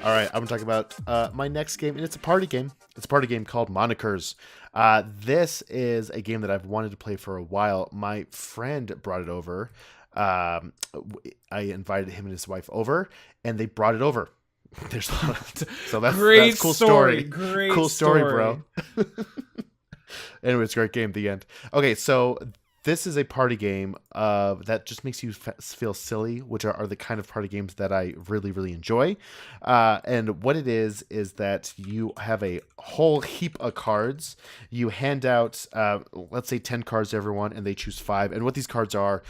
All right, I'm going to talk about my next game, and it's a party game. It's a party game called Monikers. This is a game that I've wanted to play for a while. My friend brought it over. I invited him and his wife over, and they brought it over. There's so that's cool story. Great cool story, bro. Anyway, it's a great game. The end. Okay, so this is a party game that just makes you feel silly, which are the kind of party games that I really, really enjoy. And what it is that you have a whole heap of cards. You hand out, let's say 10 cards to everyone, and they choose 5. And what these cards are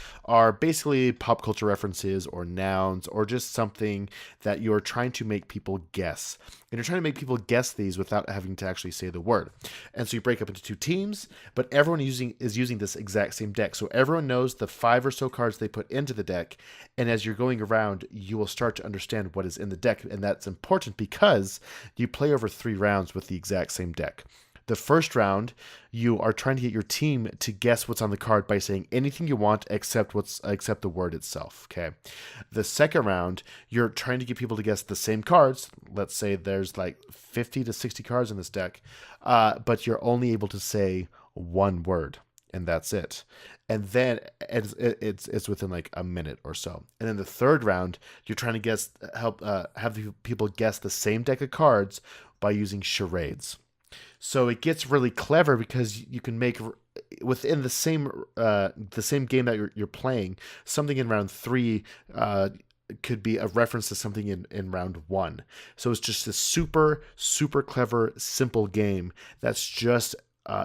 basically pop culture references or nouns or just something that you're trying to make people guess. And you're trying to make people guess these without having to actually say the word. And so you break up into 2 teams, but everyone is using this exact same deck. So everyone knows the 5 or so cards they put into the deck. And as you're going around, you will start to understand what is in the deck. And that's important because you play over 3 rounds with the exact same deck. The first round, you are trying to get your team to guess what's on the card by saying anything you want except the word itself. Okay. The second round, you're trying to get people to guess the same cards. Let's say there's like 50 to 60 cards in this deck, but you're only able to say one word, and that's it. And then it's within like a minute or so. And then the third round, you're trying to have the people guess the same deck of cards by using charades. So it gets really clever because you can make within the same game that you're playing, something in round 3 could be a reference to something in round 1. So it's just a super, super clever, simple game that's just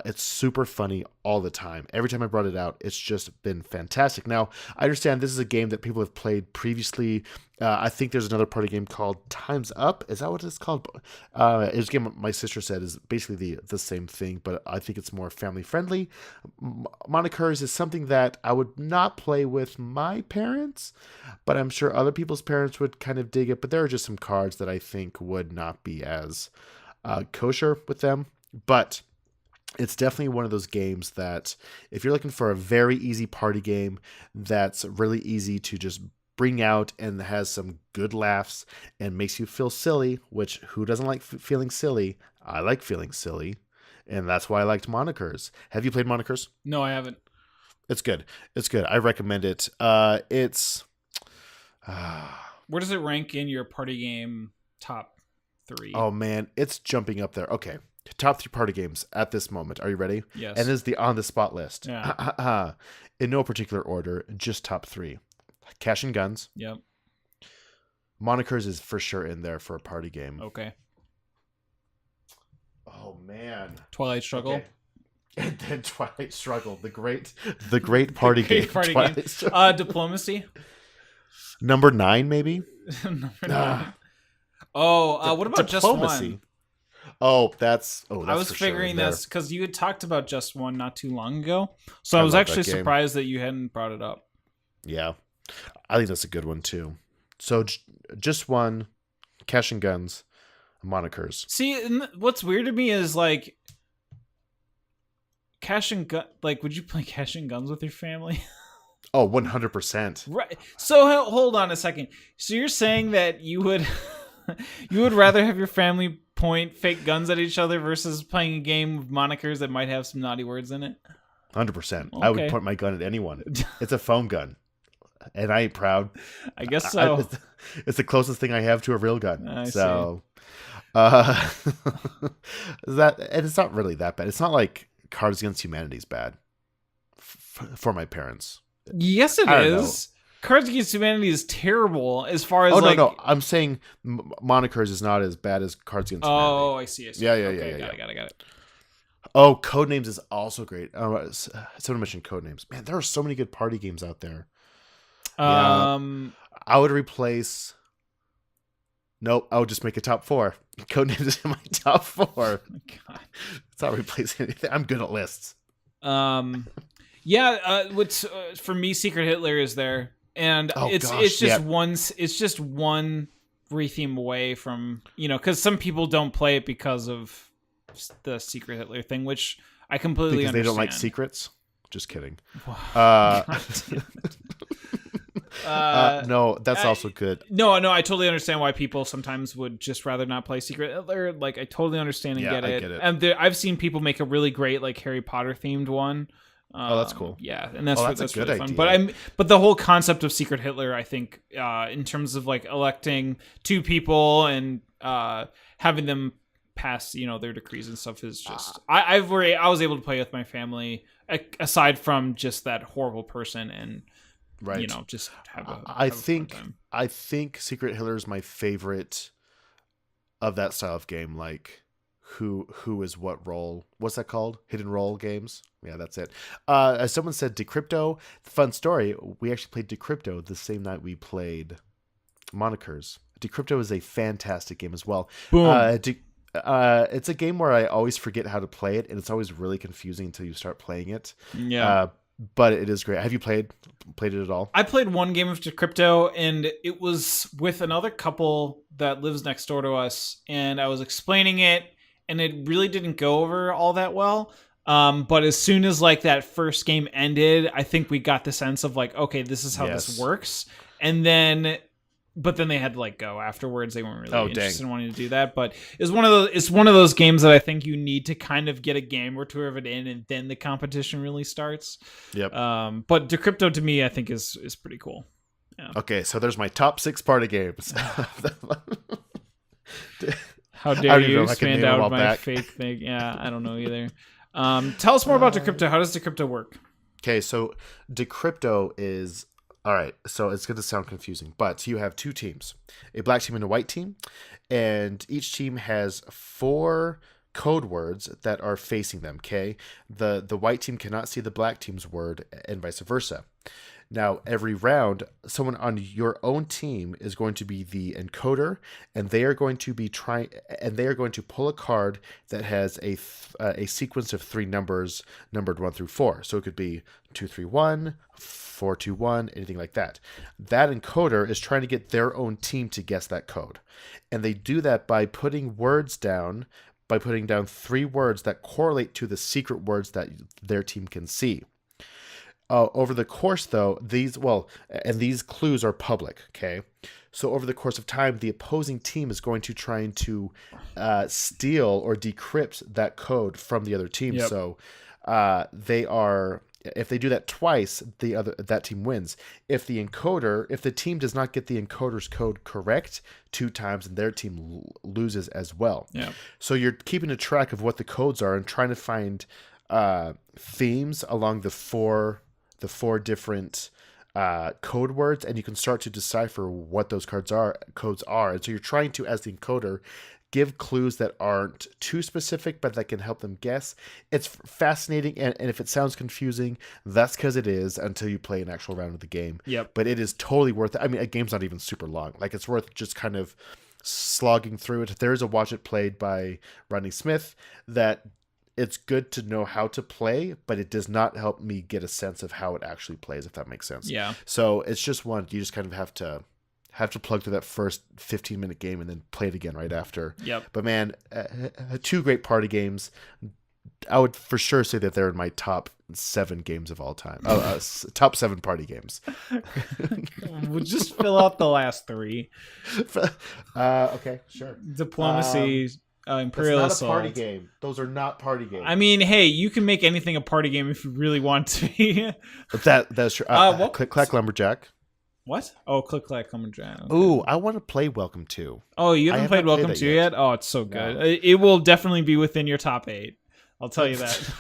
it's super funny all the time. Every time I brought it out, it's just been fantastic. Now, I understand this is a game that people have played previously. I think there's another party game called Time's Up. Is that what it's called? It's a game my sister said is basically the same thing, but I think it's more family friendly. Monikers is something that I would not play with my parents, but I'm sure other people's parents would kind of dig it. But there are just some cards that I think would not be as kosher with them. But it's definitely one of those games that if you're looking for a very easy party game that's really easy to just bring out and has some good laughs and makes you feel silly, which who doesn't like feeling silly? I like feeling silly, and that's why I liked Monikers. Have you played Monikers? No, I haven't. It's good. It's good. I recommend it. It's Where does it rank in your party game top 3? Oh man, it's jumping up there. Okay. Top 3 party games at this moment. Are you ready? Yes. And this is the on the spot list. Yeah. In no particular order, just top 3. Cash and Guns. Yep. Monikers is for sure in there for a party game. Okay. Oh man. Twilight Struggle. Okay. And then Twilight Struggle, the great party game. Party game. Diplomacy. Number 9, maybe. Number 9. What about Diplomacy? Just One? That's I was figuring this because you had talked about Just One not too long ago, so I was love actually that game. surprised that you hadn't brought it up. Yeah, I think that's a good one too. So Just One, Cash and Guns, Monikers. See, what's weird to me is like Cash and Gun. Like, would you play Cash and Guns with your family? Oh, 100%. Right. So hold on a second. So you're saying that you would rather have your family point fake guns at each other versus playing a game of Monikers that might have some naughty words in it? 100%. Okay. I would point my gun at anyone. It's a foam gun, and I ain't proud. I guess so. It's the closest thing I have to a real gun. I so, and it's not really that bad. It's not like Cards Against Humanity is bad for my parents. Yes, it is. Cards Against Humanity is terrible as far as no. I'm saying Monikers is not as bad as Cards Against Humanity. Oh, I see. Yeah. Got it. Oh, Codenames is also great. Someone mentioned Codenames. Man, there are so many good party games out there. I would replace. Nope, I would just make a top 4. Codenames is in my top 4. Oh my God. It's not replacing anything. I'm good at lists. What's for me, Secret Hitler is there. And it's just one retheme away from, because some people don't play it because of the Secret Hitler thing, which I completely understand. Because they don't like secrets? Just kidding. No, that's also good. No, I totally understand why people sometimes would just rather not play Secret Hitler. Like, I totally understand and get it. I get it. And I've seen people make a really great like Harry Potter themed one. That's cool. Yeah, and that's a good really idea. Fun. But the whole concept of Secret Hitler, I think, in terms of like electing two people and having them pass, their decrees and stuff, is just I was able to play with my family aside from just that horrible person and just have a I think Secret Hitler is my favorite of that style of game. Like who is what role? What's that called? Hidden role games. Yeah, that's it. As someone said, Decrypto. Fun story. We actually played Decrypto the same night we played Monikers. Decrypto is a fantastic game as well. Boom. It's a game where I always forget how to play it, and it's always really confusing until you start playing it. Yeah. But it is great. Have you played it at all? I played one game of Decrypto, and it was with another couple that lives next door to us, and I was explaining it, and it really didn't go over all that well. But as soon as like that first game ended, I think we got the sense of like, okay, this is how this works. And then, but then they had to like go afterwards. They weren't really interested in wanting to do that. But it's one of those games that I think you need to kind of get a game or two of it in, and then the competition really starts. Yep. But Decrypto to me, I think is pretty cool. Yeah. Okay, so there's my top 6 party games. How dare you expand out my fake thing? Yeah, I don't know either. Tell us more about Decrypto. How does Decrypto work? Okay, so Decrypto is... All right, so it's going to sound confusing, but you have 2 teams, a black team and a white team, and each team has 4 code words that are facing them, okay? The white team cannot see the black team's word and vice versa. Now, every round, someone on your own team is going to be the encoder, and they are going to pull a card that has a sequence of 3 numbers numbered 1 through 4. So it could be 231, 421, anything like that. That encoder is trying to get their own team to guess that code, and they do that by putting words down. By putting down 3 words that correlate to the secret words that their team can see. Over the course, though, these clues are public, okay? So over the course of time, the opposing team is going to try to steal or decrypt that code from the other team. Yep. So if they do that twice, that team wins. If the team does not get the encoder's code correct 2 times, then their team loses as well. Yeah. So you're keeping a track of what the codes are and trying to find themes along the four different code words, and you can start to decipher what those codes are. And so you're trying to, as the encoder, give clues that aren't too specific, but that can help them guess. It's fascinating, and if it sounds confusing, that's because it is until you play an actual round of the game. Yep. But it is totally worth it. I mean, a game's not even super long. Like, it's worth just kind of slogging through it. There is a Watch It Played by Rodney Smith that it's good to know how to play, but it does not help me get a sense of how it actually plays, if that makes sense. Yeah. So it's just one, you just kind of have to plug through that first 15-minute game and then play it again right after. Yep. But man, 2 great party games. I would for sure say that they're in my top 7 games of all time. Top 7 party games. We'll just fill out the last 3. Okay, sure. Diplomacy, Imperial Assault. That's not a party game. Those are not party games. I mean, hey, you can make anything a party game if you really want to be. That's true. Click Clack Lumberjack. What? Oh, Click Clack Lumberjack. Okay. Ooh, I want to play Welcome to. Oh, you haven't played Welcome to yet? Oh, it's so good. No. It will definitely be within your top 8. I'll tell you that.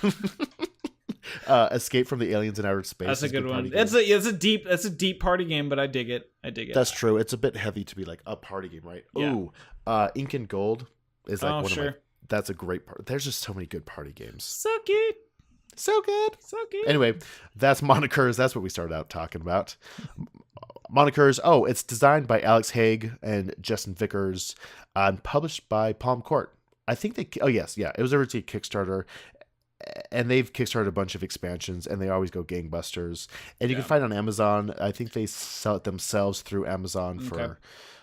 Escape from the Aliens in Outer Space. That's a good one. That's a deep party game, but I dig it. That's true. It's a bit heavy to be like a party game, right? Yeah. Ooh, Ink and Gold is like one of my. That's a great part. There's just so many good party games. So good. So good. So good. Anyway, that's Monikers. That's what we started out talking about. Monikers. Oh, it's designed by Alex Haig and Justin Vickers, and published by Palm Court. I think they. Oh yes, yeah. It was originally a Kickstarter, and they've kickstarted a bunch of expansions, and they always go gangbusters. And you can find it on Amazon. I think they sell it themselves through Amazon for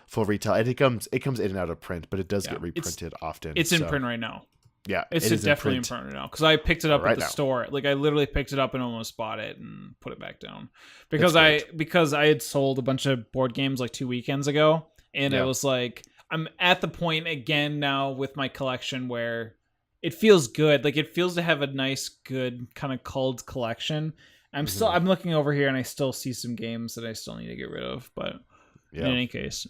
full retail. And it comes in and out of print, but it does get reprinted often. It's in print right now. Yeah, it's definitely in print now because I picked it up at the store. Like I literally picked it up and almost bought it and put it back down because I had sold a bunch of board games like 2 weekends ago, and it was like I'm at the point again now with my collection where it feels good. Like it feels to have a nice, good kind of culled collection. I'm looking over here and I still see some games that I still need to get rid of, but in any case,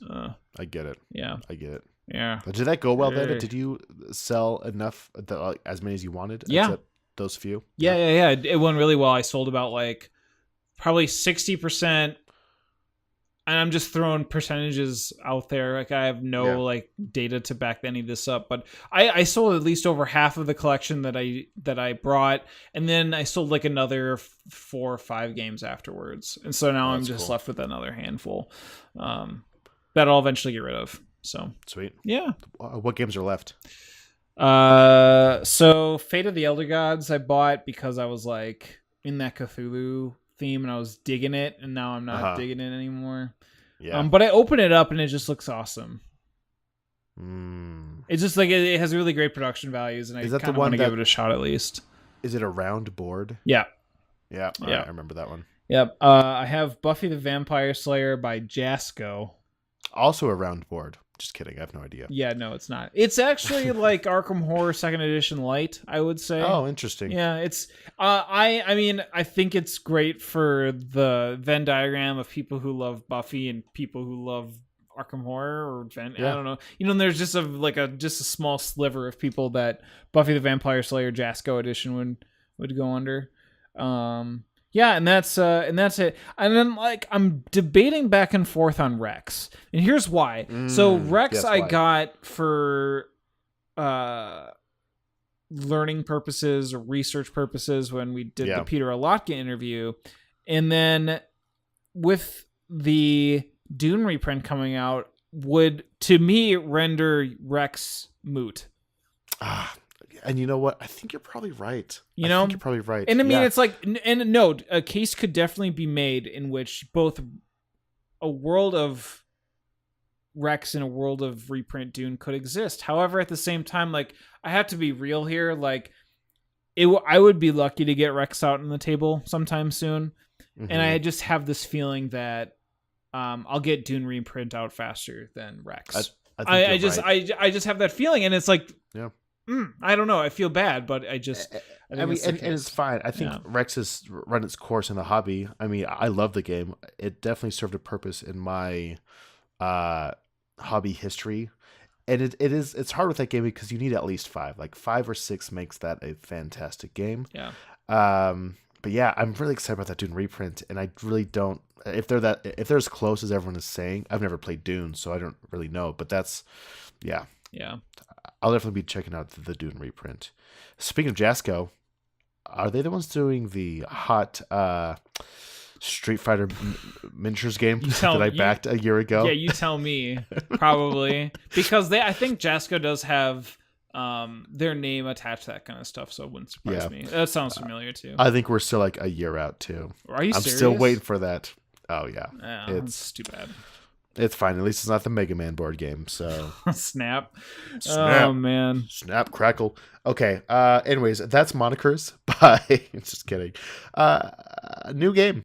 I get it. Yeah, I get it. Yeah. But did that go well then? Did you sell enough, as many as you wanted? Except those few? Yeah. It went really well. I sold about like probably 60%. And I'm just throwing percentages out there. Like I have no like data to back any of this up, but I sold at least over half of the collection that I brought, and then I sold like another 4 or 5 games afterwards, and so now I'm just left with another handful that I'll eventually get rid of. So sweet. Yeah. What games are left? So Fate of the Elder Gods I bought because I was like in that Cthulhu theme and I was digging it, and now I'm not digging it anymore. Yeah. But I open it up and it just looks awesome. It's just like it has really great production values, and I kind of want to give it a shot at least. Is it a round board? Yeah. Yeah. Right, I remember that one. Yep. I have Buffy the Vampire Slayer by Jasco. Also a round board. Just kidding. I have no idea. Yeah, no, it's not. It's actually like Arkham Horror 2nd Edition Light, I would say. Oh, interesting. Yeah, it's I mean, I think it's great for the Venn diagram of people who love Buffy and people who love Arkham Horror or I don't know. You know, there's just a small sliver of people that Buffy the Vampire Slayer Jasco Edition would go under. Yeah, and that's it. And then like I'm debating back and forth on Rex. And here's why. So Rex I got for learning purposes or research purposes when we did the Peter Olotka interview. And then with the Dune reprint coming out would to me render Rex moot. And you know what? I think you're probably right. You know, you're probably right. And I mean, it's like, and no, a case could definitely be made in which both a world of Rex and a world of reprint Dune could exist. However, at the same time, like I have to be real here. Like, I would be lucky to get Rex out on the table sometime soon, and I just have this feeling that I'll get Dune reprint out faster than Rex. I just have that feeling, and it's like, I don't know. I feel bad, but I mean, and it's fine. I think Rex has run its course in the hobby. I mean, I love the game. It definitely served a purpose in my hobby history, and it's hard with that game because you need at least 5. Like 5 or 6 makes that a fantastic game. Yeah. But yeah, I'm really excited about that Dune reprint, and I really don't. If they're as close as everyone is saying, I've never played Dune, so I don't really know. But that's, yeah. I'll definitely be checking out the Dune reprint. Speaking of Jasco, are they the ones doing the hot Street Fighter miniatures game that I backed a year ago? Yeah, you tell me. Probably. Because I think Jasco does have their name attached to that kind of stuff, so it wouldn't surprise me. That sounds familiar too. I think we're still like a year out too. Are you serious? I'm still waiting for that. Oh yeah. It's too bad. It's fine. At least it's not the Mega Man board game. So Snap. Oh man. Snap, crackle. Okay. Anyways, that's Monikers. Bye. Just kidding. New game.